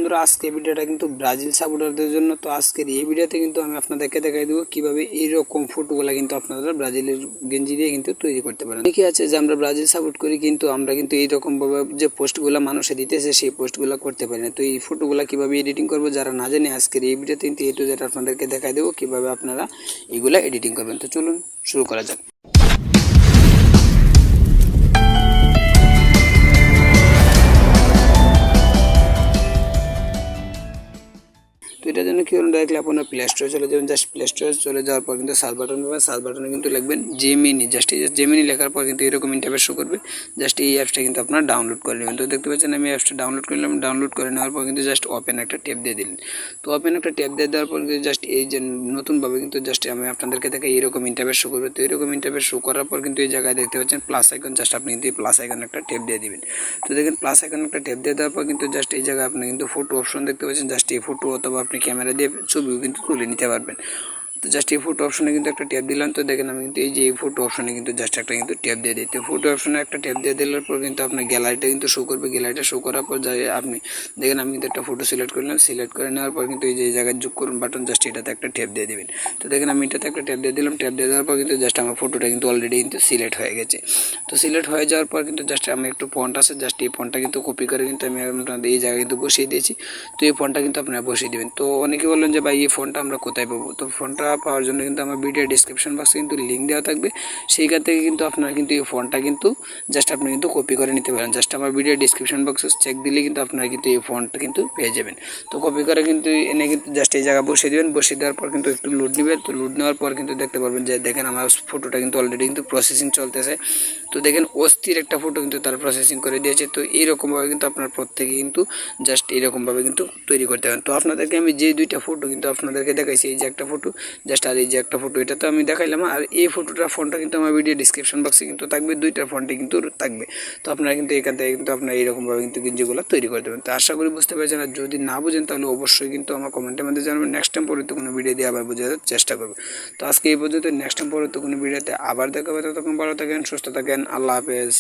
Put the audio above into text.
বন্ধুরা, আজকে ভিডিওটা কিন্তু ব্রাজিল সাপোর্টারদের জন্য। তো আজকের এই ভিডিওতে কিন্তু আমি আপনাদেরকে দেখাই দেবো কীভাবে এইরকম ফুটগুলো কিন্তু আপনারা ব্রাজিলের গেঞ্জি দিয়ে কিন্তু তৈরি করতে পারেন। কি আছে যে আমরা ব্রাজিল সাপোর্ট করি, কিন্তু আমরা কিন্তু এইরকমভাবে যে পোস্টগুলো মানুষে দিতেছে সেই পোস্টগুলো করতে পারি না। তো এই ফটোগুলো কীভাবে এডিটিং করবো যারা না জানে, আজকের এই ভিডিওতে কিন্তু এই টু জেড আপনাদেরকে দেখাই দেবো কীভাবে আপনারা এইগুলো এডিটিং করবেন। তো চলুন শুরু করা যাক। তো এটার জন্য কী হলো, ডাইরেক্টলি আপনার প্লে স্টোরে চলে যাবেন। জাস্ট প্লে স্টোরে চলে যাওয়ার পর কিন্তু সার্চ বাটন পাবেন, সার্চ বাটনে কিন্তু লিখবেন জেমিনি। জাস্ট এই জেমিনি লেখার পর কিন্তু এরকম ইন্টারফেস শো করবে। জাস্ট এই অ্যাপসটা কিন্তু আপনার ডাউনলোড করে নেবেন। তো দেখতে পাচ্ছেন আমি অ্যাপসটা ডাউনলোড করে নিলাম। ডাউনলোড করে নেওয়ার পর কিন্তু জাস্ট ওপেন একটা ট্যাব দিয়ে দিলেন। তো ওপেন একটা ট্যাব দিয়ে দেওয়ার পর কিন্তু জাস্ট এই যে নতুনভাবে কিন্তু জাস্ট আমি আপনাদেরকে দেখাই এরকম ইন্টারফেস শো করবে। তো এরকম ইন্টারফেস শো করার পর কিন্তু এই জায়গায় দেখতে পাচ্ছেন প্লাস আইকন, জাস্ট আপনি কিন্তু এই প্লাস আইকন একটা ট্যাব দিয়ে দিবেন। তো দেখেন প্লাস আইকন একটা ট্যাব দিয়ে দেওয়ার পর কিন্তু জাস্ট এই জায়গায় আপনি কিন্তু ফটো অপশন দেখতে পাচ্ছেন। জাস্ট এই ফটো অথবা আপনি ক্যামেরা দিয়ে ছবিও কিন্তু তুলে নিতে পারবেন। তো জাস্ট এই ফটো অপশনে কিন্তু একটা ট্যাপ দিলাম। তো দেখেন আমি কিন্তু এই যে এই ফটো অপশনে কিন্তু জাস্ট একটা কিন্তু ট্যাপ দিয়ে দিই। তো ফটো অপশনে একটা ট্যাপ দিয়ে দেওয়ার পর কিন্তু আপনার গ্যালারিটা কিন্তু শো করবে। গ্যালারিটা শো করার পর যাই আপনি দেখেন আমি কিন্তু একটা ফটো সিলেক্ট করলাম। সিলেক্ট করে নেওয়ার পর কিন্তু এই যে জায়গায় যোগ করুন বাটন, জাস্ট এটাতে একটা ট্যাপ দিয়ে দেবেন। তো দেখেন আমি এটাতে একটা ট্যাপ দিয়ে দিলাম। ট্যাপ দিয়ে দেওয়ার পর কিন্তু জাস্ট আমার ফটোটা কিন্তু অলরেডি কিন্তু সিলেক্ট হয়ে গেছে। তো সিলেক্ট হয়ে যাওয়ার পর কিন্তু জাস্ট আমি একটু ফন্ট আছে, জাস্ট এই ফন্টটা কিন্তু কপি করে কিন্তু আমি আপনাদের এই জায়গায় কিন্তু বসিয়ে দিয়েছি। তো এই ফন্টটা কিন্তু আপনারা বসিয়ে দেবেন। তো অনেকে বললেন যে ভাই এই ফন্টটা আমরা কোথায় পাবো? তো ফন্টটা পাওয়ার জন্য কিন্তু আমার ভিডিও ডিসক্রিপশন বক্সে কিন্তু লিঙ্ক দেওয়া থাকবে। সেইখান থেকে কিন্তু আপনারা কিন্তু এই ফন্টটা কিন্তু জাস্ট আপনি কিন্তু কপি করে নিতে পারেন। জাস্ট আমার ভিডিও ডিসক্রিপশন বক্সে চেক দিলে কিন্তু আপনারা কিন্তু এই ফন্টটা কিন্তু পেয়ে যাবেন। তো কপি করে কিন্তু এনে কিন্তু জাস্ট এই জায়গায় বসিয়ে দেবেন। বসিয়ে দেওয়ার পর কিন্তু একটু লোড নেবেন। তো লোড নেওয়ার পর কিন্তু দেখতে পারবেন যে দেখেন আমার ফটোটা কিন্তু অলরেডি কিন্তু প্রসেসিং চলতেছে। তো দেখেন অস্থির একটা ফটো কিন্তু তারা প্রসেসিং করে দিয়েছে। তো এইরকমভাবে কিন্তু আপনার প্রত্যেকে কিন্তু জাস্ট এইরকমভাবে কিন্তু তৈরি করতে পারেন। তো আপনাদেরকে আমি যে দুইটা ফটো কিন্তু আপনাদেরকে দেখাইছি, এই যে একটা ফটো জাস্ট আর এই যে একটা ফটো, এটা তো আমি দেখাইলাম। আর এই ফটোটার ফোনটা কিন্তু আমার ভিডিও ডিসক্রিপশন বক্সে কিন্তু থাকবে, দুইটার ফোনটি কিন্তু থাকবে। তো আপনারা কিন্তু এখান থেকে কিন্তু আপনারা এইরকমভাবে কিন্তু গেঞ্জিগুলো তৈরি করে দেবেন। তো আশা করি বুঝতে পেরেছেন। আর যদি না বুঝেন তাহলে অবশ্যই কিন্তু আমার কমেন্টের মধ্যে জানাবেন। নেক্সট টাইম পরে তো কোনো ভিডিও দিয়ে আবার বোঝার চেষ্টা করবো। তো আজকে এই পর্যন্ত, নেক্সট টাইম পরে তো কোনো ভিডিওতে আবার দেখা হবে। ততক্ষণ ভালো থাকেন, সুস্থ থাকেন, আল্লাহ হাফেজ।